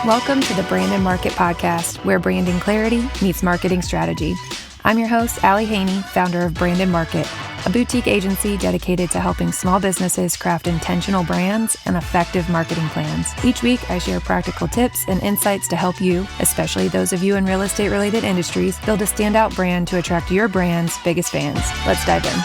Welcome to the Brand and Market Podcast, where branding clarity meets marketing strategy. I'm your host, Allie Haney, founder of Brand and Market, a boutique agency dedicated to helping small businesses craft intentional brands and effective marketing plans. Each week, I share practical tips and insights to help you, especially those of you in real estate-related industries, build a standout brand to attract your brand's biggest fans. Let's dive in.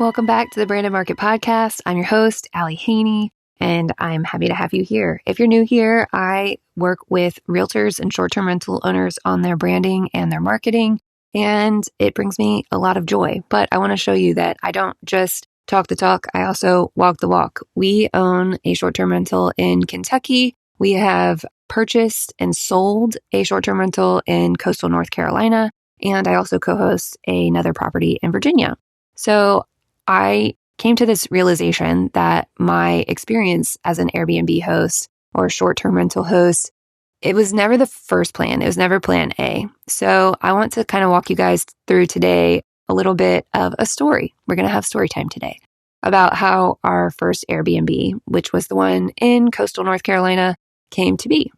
Welcome back to the Brand and Market Podcast. I'm your host, Allie Haney, and I'm happy to have you here. If you're new here, I work with realtors and short-term rental owners on their branding and their marketing, and it brings me a lot of joy. But I want to show you that I don't just talk the talk, I also walk the walk. We own a short-term rental in Kentucky. We have purchased and sold a short-term rental in coastal North Carolina, and I also co-host another property in Virginia. So I came to this realization that my experience as an Airbnb host or short-term rental host, it was never the first plan. It was never plan A. So I want to kind of walk you guys through today a little bit of a story. We're going to have story time today about how our first Airbnb, which was the one in coastal North Carolina, came to be.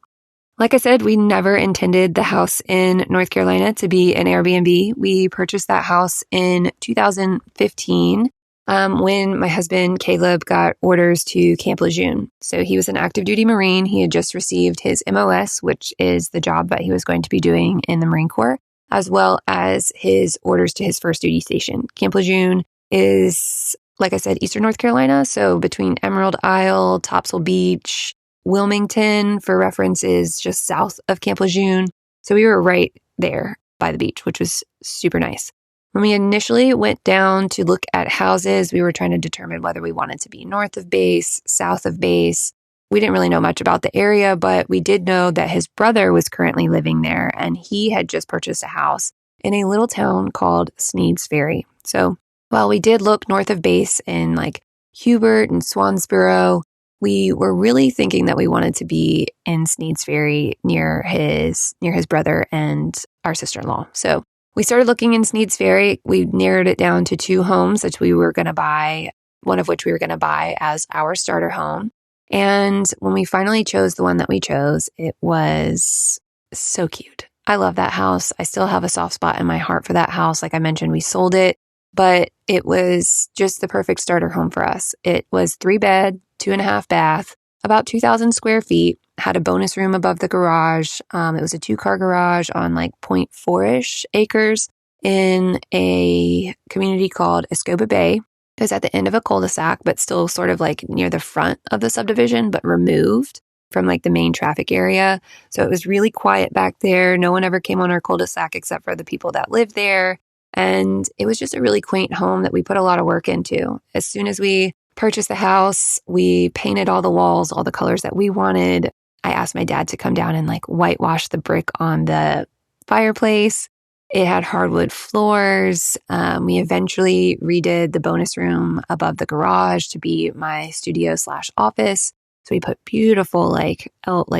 Like I said, we never intended the house in North Carolina to be an Airbnb. We purchased that house in 2015. When my husband, Caleb, got orders to Camp Lejeune. So he was an active duty Marine. He had just received his MOS, which is the job that he was going to be doing in the Marine Corps, as well as his orders to his first duty station. Camp Lejeune is, like I said, Eastern North Carolina. So between Emerald Isle, Topsail Beach, Wilmington, for reference, is just south of Camp Lejeune. So we were right there by the beach, which was super nice. When we initially went down to look at houses, we were trying to determine whether we wanted to be north of base, south of base. We didn't really know much about the area, but we did know that his brother was currently living there, and he had just purchased a house in a little town called Sneads Ferry. So while we did look north of base in like Hubert and Swansboro, we were really thinking that we wanted to be in Sneads Ferry near his brother and our sister-in-law. So we started looking in Sneads Ferry. We narrowed it down to 2 homes that we were going to buy, one of which we were going to buy as our starter home. And when we finally chose the one that we chose, it was so cute. I love that house. I still have a soft spot in my heart for that house. Like I mentioned, we sold it, but it was just the perfect starter home for us. It was 3-bed, 2.5 bath, about 2,000 square feet. Had a bonus room above the garage. It was a 2-car garage on like 0.4-ish acres in a community called Escoba Bay. It was at the end of a cul-de-sac, but still sort of like near the front of the subdivision, but removed from like the main traffic area. So it was really quiet back there. No one ever came on our cul-de-sac except for the people that lived there. And it was just a really quaint home that we put a lot of work into. As soon as we purchased the house, we painted all the walls, all the colors that we wanted. I asked my dad to come down and like whitewash the brick on the fireplace. It had hardwood floors. We eventually redid the bonus room above the garage to be my studio/office. So we put beautiful like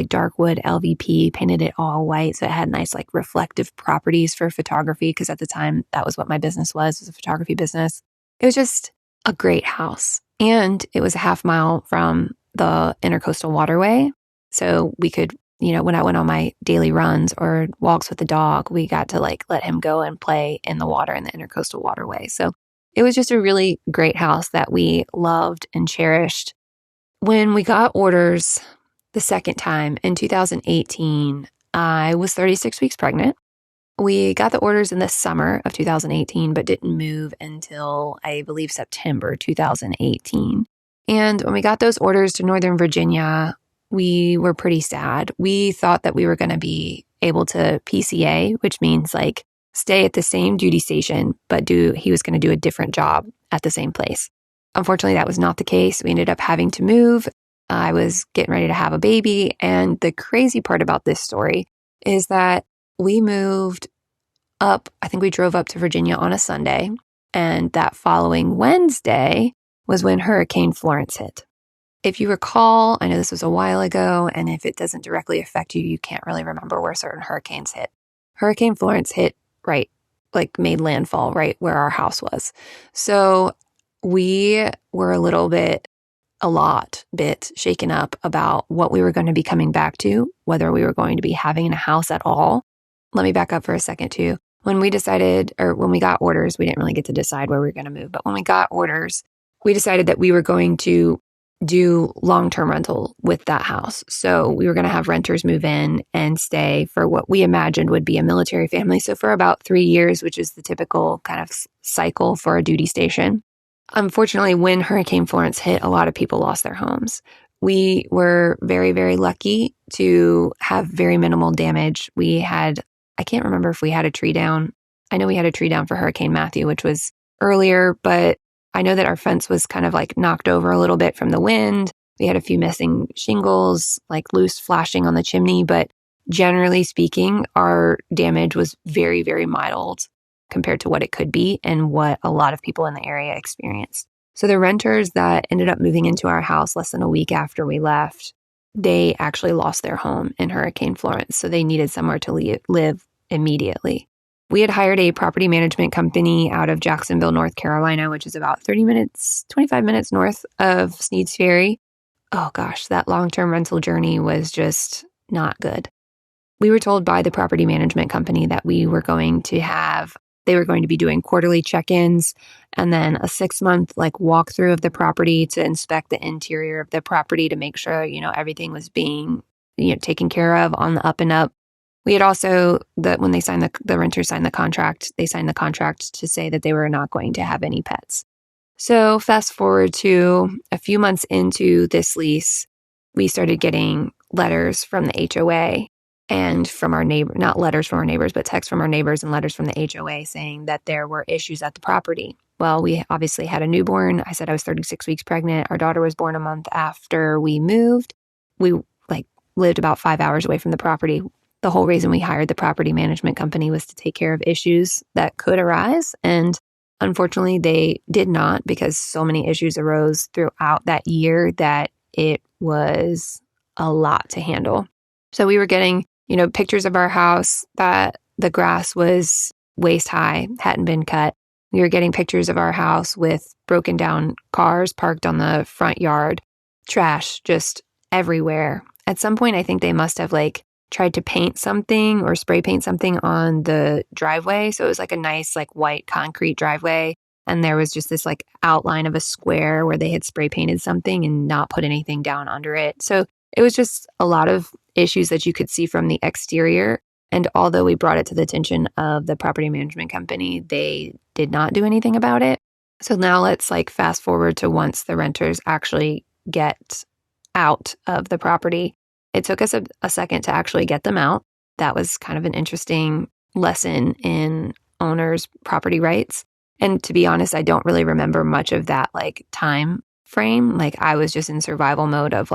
dark wood LVP, painted it all white. So it had nice like reflective properties for photography, because at the time that was what my business was a photography business. It was just a great house. And it was a half mile from the Intercoastal Waterway. So we could, when I went on my daily runs or walks with the dog, we got to like let him go and play in the water in the Intercoastal Waterway. So it was just a really great house that we loved and cherished. When we got orders the second time in 2018, I was 36 weeks pregnant. We got the orders in the summer of 2018, but didn't move until, I believe, September 2018. And when we got those orders to Northern Virginia, we were pretty sad. We thought that we were going to be able to PCA, which means like stay at the same duty station, but he was going to do a different job at the same place. Unfortunately, that was not the case. We ended up having to move. I was getting ready to have a baby. And the crazy part about this story is that we moved up. I think we drove up to Virginia on a Sunday. And that following Wednesday was when Hurricane Florence hit. If you recall, I know this was a while ago, and if it doesn't directly affect you, you can't really remember where certain hurricanes hit. Hurricane Florence hit made landfall right where our house was. So we were a little bit bit shaken up about what we were going to be coming back to, whether we were going to be having a house at all. Let me back up for a second too. When we got orders, we didn't really get to decide where we were going to move, but when we got orders, we decided that we were going to do long-term rental with that house. So we were going to have renters move in and stay for what we imagined would be a military family. So for about 3 years, which is the typical kind of cycle for a duty station. Unfortunately, when Hurricane Florence hit, a lot of people lost their homes. We were very, very lucky to have very minimal damage. I can't remember if we had a tree down. I know we had a tree down for Hurricane Matthew, which was earlier, but I know that our fence was kind of like knocked over a little bit from the wind. We had a few missing shingles, like loose flashing on the chimney, but generally speaking, our damage was very, very mild compared to what it could be and what a lot of people in the area experienced. So the renters that ended up moving into our house less than a week after we left, they actually lost their home in Hurricane Florence. So they needed somewhere to live immediately. We had hired a property management company out of Jacksonville, North Carolina, which is about 25 minutes north of Sneads Ferry. Oh gosh, that long-term rental journey was just not good. We were told by the property management company that they were going to be doing quarterly check-ins and then a 6-month walkthrough of the property to inspect the interior of the property to make sure, everything was being, taken care of on the up and up. We had also, when they signed the renters signed the contract, they signed the contract to say that they were not going to have any pets. So fast forward to a few months into this lease, we started getting letters from the HOA and from our neighbor, not letters from our neighbors, but texts from our neighbors and letters from the HOA saying that there were issues at the property. Well, we obviously had a newborn. I said I was 36 weeks pregnant. Our daughter was born a month after we moved. We lived about 5 hours away from the property. The whole reason we hired the property management company was to take care of issues that could arise. And unfortunately, they did not, because so many issues arose throughout that year that it was a lot to handle. So we were getting, pictures of our house that the grass was waist high, hadn't been cut. We were getting pictures of our house with broken down cars parked on the front yard, trash just everywhere. At some point, I think they must have tried to paint something or spray paint something on the driveway. So it was a nice white concrete driveway. And there was just this outline of a square where they had spray painted something and not put anything down under it. So it was just a lot of issues that you could see from the exterior. And although we brought it to the attention of the property management company, they did not do anything about it. So now let's fast forward to once the renters actually get out of the property. It took us a second to actually get them out. That was kind of an interesting lesson in owners' property rights. And to be honest, I don't really remember much of that time frame. I was just in survival mode of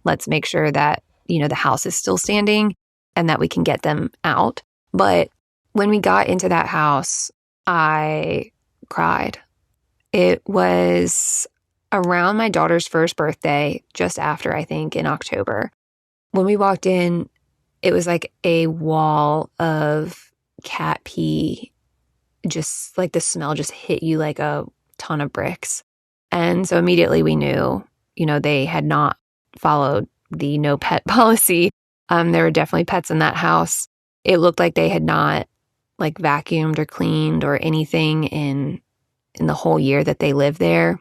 let's make sure that, the house is still standing and that we can get them out. But when we got into that house, I cried. It was around my daughter's first birthday, just after, I think, in October. When we walked in, it was a wall of cat pee, just the smell just hit you like a ton of bricks. And so immediately we knew, they had not followed the no pet policy. There were definitely pets in that house. It looked like they had not vacuumed or cleaned or anything in the whole year that they lived there.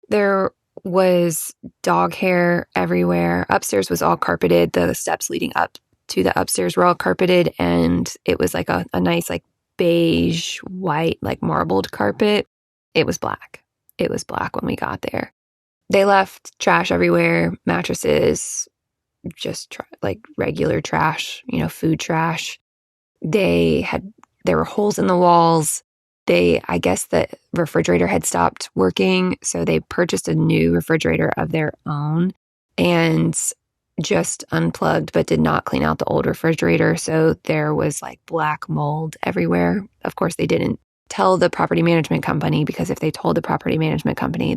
There was dog hair everywhere. Upstairs was all carpeted. The steps leading up to the upstairs were all carpeted, and it was a nice beige, white, marbled carpet. It was black. It was black when we got there. They left trash everywhere, mattresses, just regular trash, food trash. There were holes in the walls. I guess the refrigerator had stopped working, so they purchased a new refrigerator of their own and just unplugged, but did not clean out the old refrigerator. So there was black mold everywhere. Of course, they didn't tell the property management company, because if they told the property management company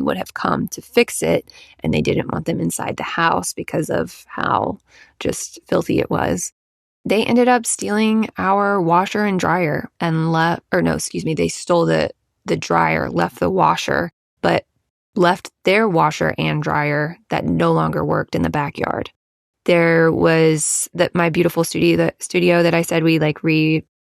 would have come to fix it, and they didn't want them inside the house because of how just filthy it was. They ended up stealing our washer and dryer and they stole the dryer, left the washer, but left their washer and dryer that no longer worked in the backyard. There was my beautiful studio that I said we like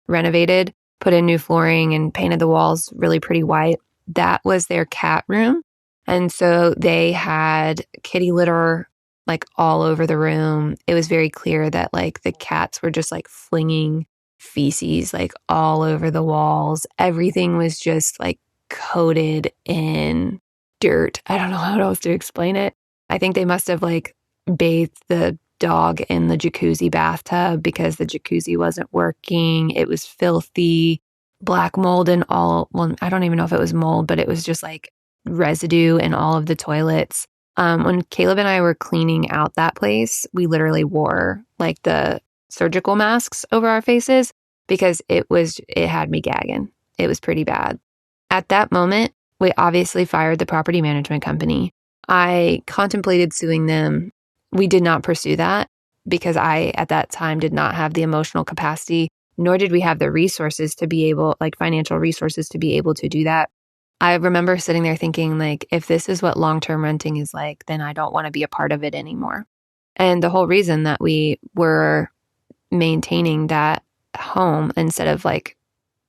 renovated, put in new flooring and painted the walls really pretty white. That was their cat room. And so they had kitty litter like all over the room. It was very clear that like the cats were just like flinging feces like all over the walls. Everything was just like coated in dirt. I don't know how else to explain it. I think they must have like bathed the dog in the jacuzzi bathtub because the jacuzzi wasn't working. It was filthy, black mold and all. Well, I don't even know if it was mold, but it was just like residue in all of the toilets. When Caleb and I were cleaning out that place, we literally wore like the surgical masks over our faces because it had me gagging. It was pretty bad. At that moment, we obviously fired the property management company. I contemplated suing them. We did not pursue that because I, at that time, did not have the emotional capacity, nor did we have the resources to be able, like financial resources to be able to do that. I remember sitting there thinking, like, if this is what long-term renting is like, then I don't want to be a part of it anymore. And the whole reason that we were maintaining that home instead of like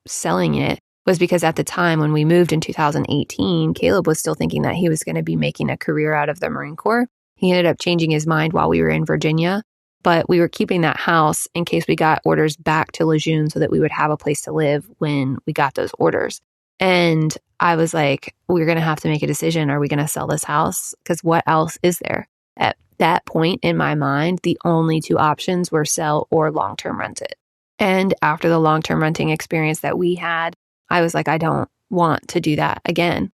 selling it was because at the time when we moved in 2018, Caleb was still thinking that he was going to be making a career out of the Marine Corps. He ended up changing his mind while we were in Virginia, but we were keeping that house in case we got orders back to Lejeune so that we would have a place to live when we got those orders. And I was like, we're going to have to make a decision. Are we going to sell this house? Because what else is there? At that point in my mind, the only two options were sell or long-term rent it. And after the long-term renting experience that we had, I was like, I don't want to do that again.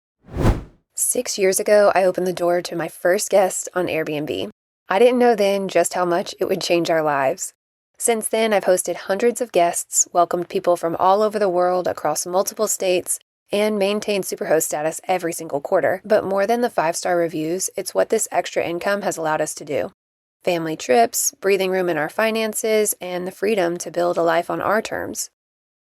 6 years ago, I opened the door to my first guest on Airbnb. I didn't know then just how much it would change our lives. Since then, I've hosted hundreds of guests, welcomed people from all over the world across multiple states, and maintained Superhost status every single quarter. But more than the 5-star reviews, it's what this extra income has allowed us to do. Family trips, breathing room in our finances, and the freedom to build a life on our terms.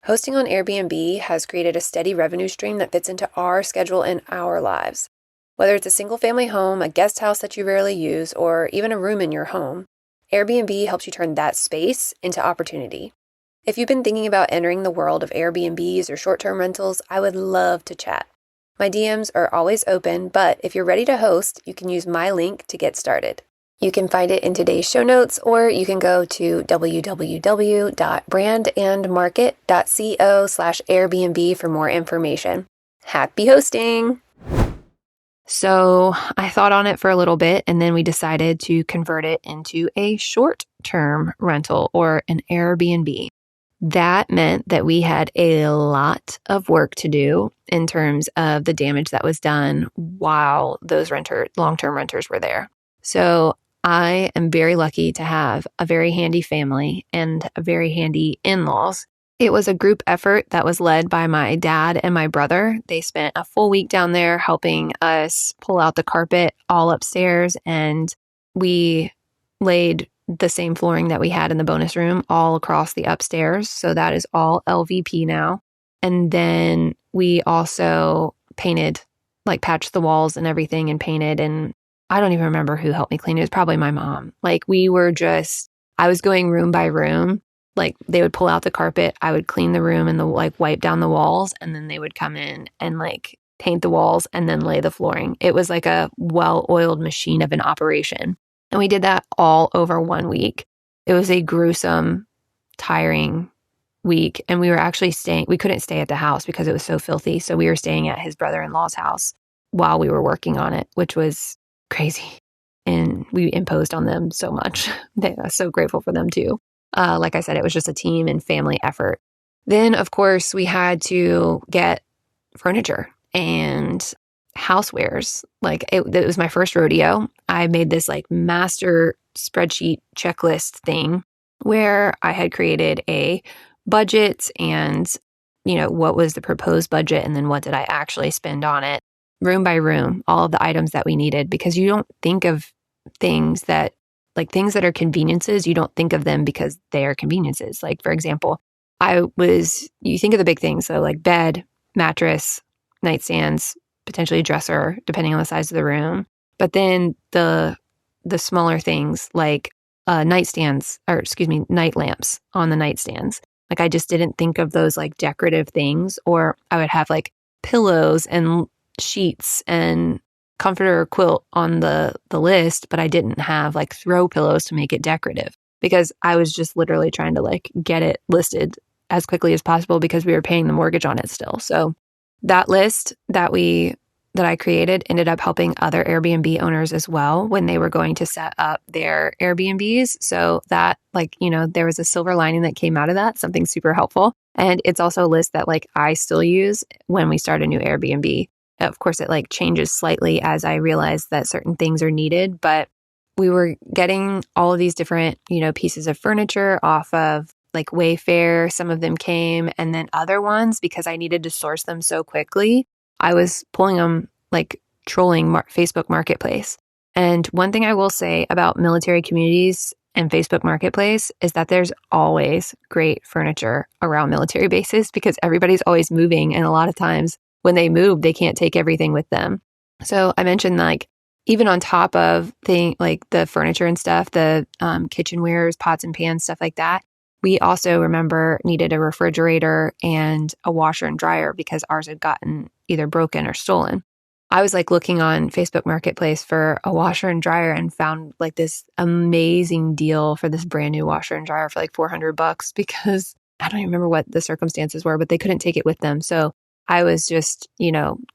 Hosting on Airbnb has created a steady revenue stream that fits into our schedule and our lives. Whether it's a single-family home, a guest house that you rarely use, or even a room in your home, Airbnb helps you turn that space into opportunity. If you've been thinking about entering the world of Airbnbs or short-term rentals, I would love to chat. My DMs are always open, but if you're ready to host, you can use my link to get started. You can find it in today's show notes, or you can go to www.brandandmarket.co/Airbnb for more information. Happy hosting! So I thought on it for a little bit, and then we decided to convert it into a short-term rental or an Airbnb. That meant that we had a lot of work to do in terms of the damage that was done while those long-term renters were there. So I am very lucky to have a very handy family and a very handy in-laws. It was a group effort that was led by my dad and my brother. They spent a full week down there helping us pull out the carpet all upstairs, and we laid the same flooring that we had in the bonus room all across the upstairs. So that is all LVP now. And then we also painted, like patched the walls and everything and painted, and I don't even remember who helped me clean. It was probably my mom. Like I was going room by room. Like they would pull out the carpet, I would clean the room and wipe down the walls, and then they would come in and like paint the walls and then lay the flooring. It was like a well-oiled machine of an operation. And we did that all over 1 week. It was a gruesome, tiring week. And we couldn't stay at the house because it was so filthy. So we were staying at his brother-in-law's house while we were working on it, which was crazy. And we imposed on them so much. They are so grateful for them too. Like I said, it was just a team and family effort. Then, of course, we had to get furniture and housewares. Like it was my first rodeo. I made this like master spreadsheet checklist thing where I had created a budget and, what was the proposed budget and then what did I actually spend on it, room by room, all of the items that we needed, because you don't think of things that are conveniences, you don't think of them because they are conveniences. Like, for example, you think of the big things. So like bed, mattress, nightstands, potentially a dresser, depending on the size of the room. But then the smaller things like nightstands, or excuse me, night lamps on the nightstands. Like I just didn't think of those like decorative things, or I would have like pillows and sheets and comforter or quilt on the list, but I didn't have like throw pillows to make it decorative because I was just literally trying to like get it listed as quickly as possible because we were paying the mortgage on it still. So that list that I created ended up helping other Airbnb owners as well when they were going to set up their Airbnbs. So that there was a silver lining that came out of that, something super helpful. And it's also a list that like I still use when we start a new Airbnb. Of course, it like changes slightly as I realize that certain things are needed, but we were getting all of these different, pieces of furniture off of like Wayfair. Some of them came, and then other ones, because I needed to source them so quickly, I was pulling them like trolling Facebook Marketplace. And one thing I will say about military communities and Facebook Marketplace is that there's always great furniture around military bases because everybody's always moving. And a lot of times when they move, they can't take everything with them. So I mentioned like even on top of like the furniture and stuff, the kitchenwares, pots and pans, stuff like that, we also needed a refrigerator and a washer and dryer because ours had gotten either broken or stolen. I was like looking on Facebook Marketplace for a washer and dryer and found like this amazing deal for this brand new washer and dryer for like $400 because I don't even remember what the circumstances were, but they couldn't take it with them. So I was just,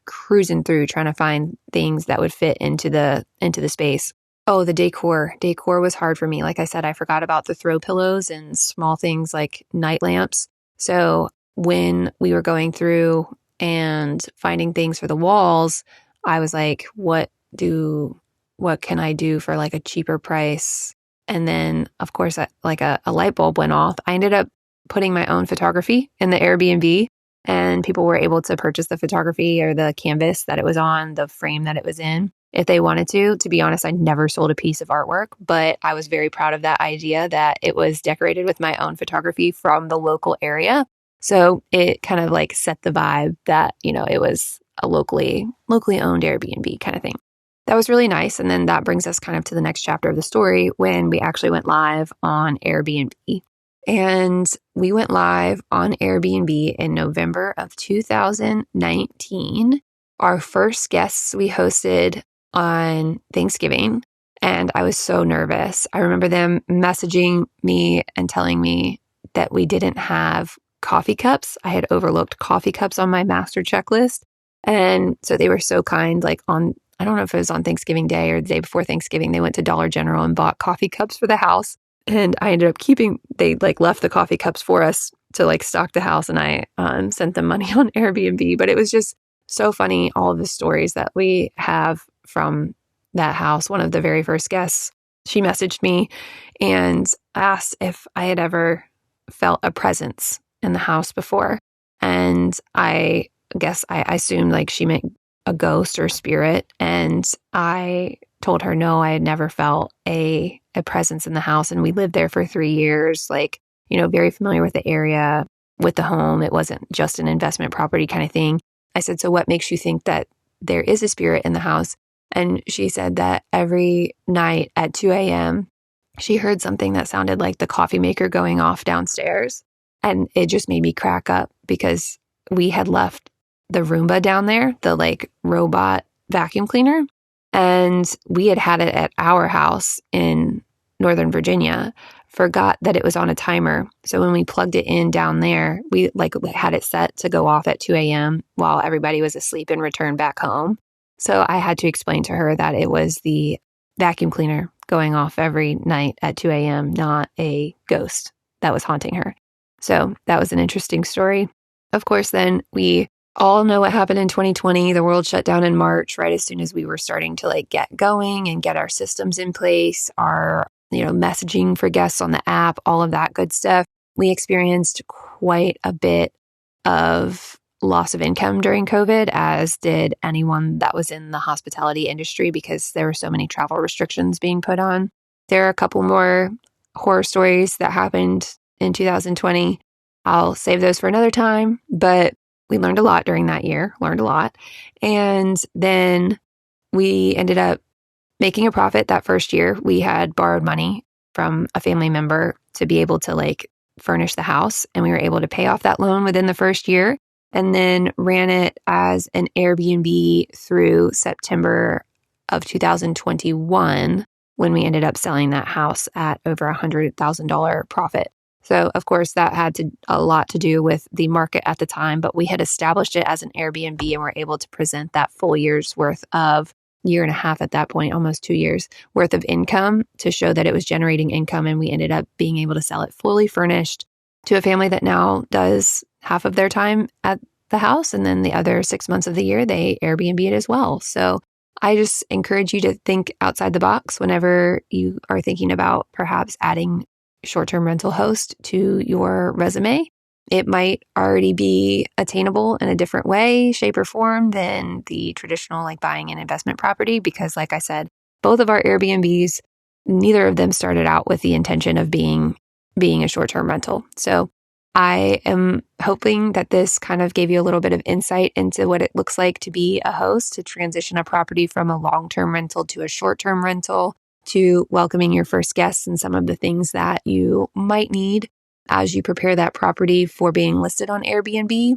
cruising through trying to find things that would fit into the space. Oh, the decor. Decor was hard for me. Like I said, I forgot about the throw pillows and small things like night lamps. So when we were going through and finding things for the walls, I was like, what can I do for like a cheaper price? And then of course, like a light bulb went off. I ended up putting my own photography in the Airbnb, and people were able to purchase the photography or the canvas that it was on, the frame that it was in, if they wanted to. To be honest, I never sold a piece of artwork, but I was very proud of that idea that it was decorated with my own photography from the local area. So it kind of like set the vibe that, it was a locally owned Airbnb kind of thing. That was really nice. And then that brings us kind of to the next chapter of the story when we actually went live on Airbnb. And we went live on Airbnb in November of 2019. Our first guests we hosted on Thanksgiving, and I was so nervous. I remember them messaging me and telling me that we didn't have coffee cups. I had overlooked coffee cups on my master checklist. And so they were so kind, like I don't know if it was on Thanksgiving Day or the day before Thanksgiving, they went to Dollar General and bought coffee cups for the house. And I ended up they like left the coffee cups for us to like stock the house, and I sent them money on Airbnb. But it was just so funny, all of the stories that we have from that house. One of the very first guests, she messaged me and asked if I had ever felt a presence in the house before. And I guess I assumed like she meant a ghost or spirit. And I told her, no, I had never felt a presence in the house. And we lived there for 3 years, like, very familiar with the area, with the home. It wasn't just an investment property kind of thing. I said, so what makes you think that there is a spirit in the house? And she said that every night at 2 a.m., she heard something that sounded like the coffee maker going off downstairs. And it just made me crack up because we had left the Roomba down there, the like robot vacuum cleaner. And we had it at our house in Northern Virginia, forgot that it was on a timer. So when we plugged it in down there, we like had it set to go off at 2 a.m. while everybody was asleep and returned back home. So I had to explain to her that it was the vacuum cleaner going off every night at 2 a.m., not a ghost that was haunting her. So that was an interesting story. Of course, then we all know what happened in 2020. The world shut down in March, right as soon as we were starting to like get going and get our systems in place, our, messaging for guests on the app, all of that good stuff. We experienced quite a bit of loss of income during COVID, as did anyone that was in the hospitality industry because there were so many travel restrictions being put on. There are a couple more horror stories that happened in 2020. I'll save those for another time, but we learned a lot during that year, And then we ended up making a profit that first year. We had borrowed money from a family member to be able to like furnish the house. And we were able to pay off that loan within the first year and then ran it as an Airbnb through September of 2021 when we ended up selling that house at over $100,000 profit. So, of course, that had a lot to do with the market at the time, but we had established it as an Airbnb and were able to present that full year's worth of year and a half at that point, almost 2 years worth of income to show that it was generating income. And we ended up being able to sell it fully furnished to a family that now does half of their time at the house. And then the other 6 months of the year, they Airbnb it as well. So I just encourage you to think outside the box whenever you are thinking about perhaps adding short-term rental host to your resume. It might already be attainable in a different way, shape, or form than the traditional like buying an investment property because like I said, both of our Airbnbs, neither of them started out with the intention of being a short-term rental. So I am hoping that this kind of gave you a little bit of insight into what it looks like to be a host, to transition a property from a long-term rental to a short-term rental, to welcoming your first guests and some of the things that you might need as you prepare that property for being listed on Airbnb.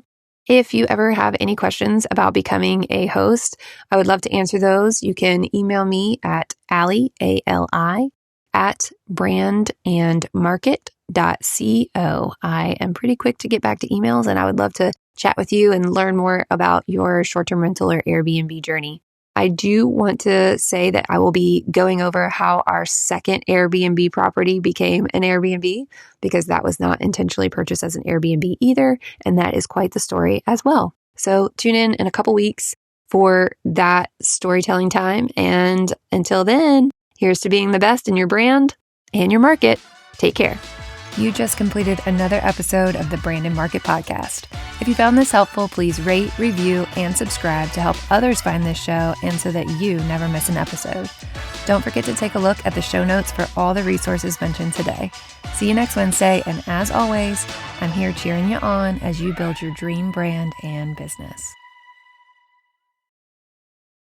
If you ever have any questions about becoming a host, I would love to answer those. You can email me at Allie, ALI, at brandandmarket.co. I am pretty quick to get back to emails, and I would love to chat with you and learn more about your short-term rental or Airbnb journey. I do want to say that I will be going over how our second Airbnb property became an Airbnb because that was not intentionally purchased as an Airbnb either. And that is quite the story as well. So tune in a couple weeks for that storytelling time. And until then, here's to being the best in your brand and your market. Take care. You just completed another episode of the Brand and Market Podcast. If you found this helpful, please rate, review, and subscribe to help others find this show and so that you never miss an episode. Don't forget to take a look at the show notes for all the resources mentioned today. See you next Wednesday, and as always, I'm here cheering you on as you build your dream brand and business.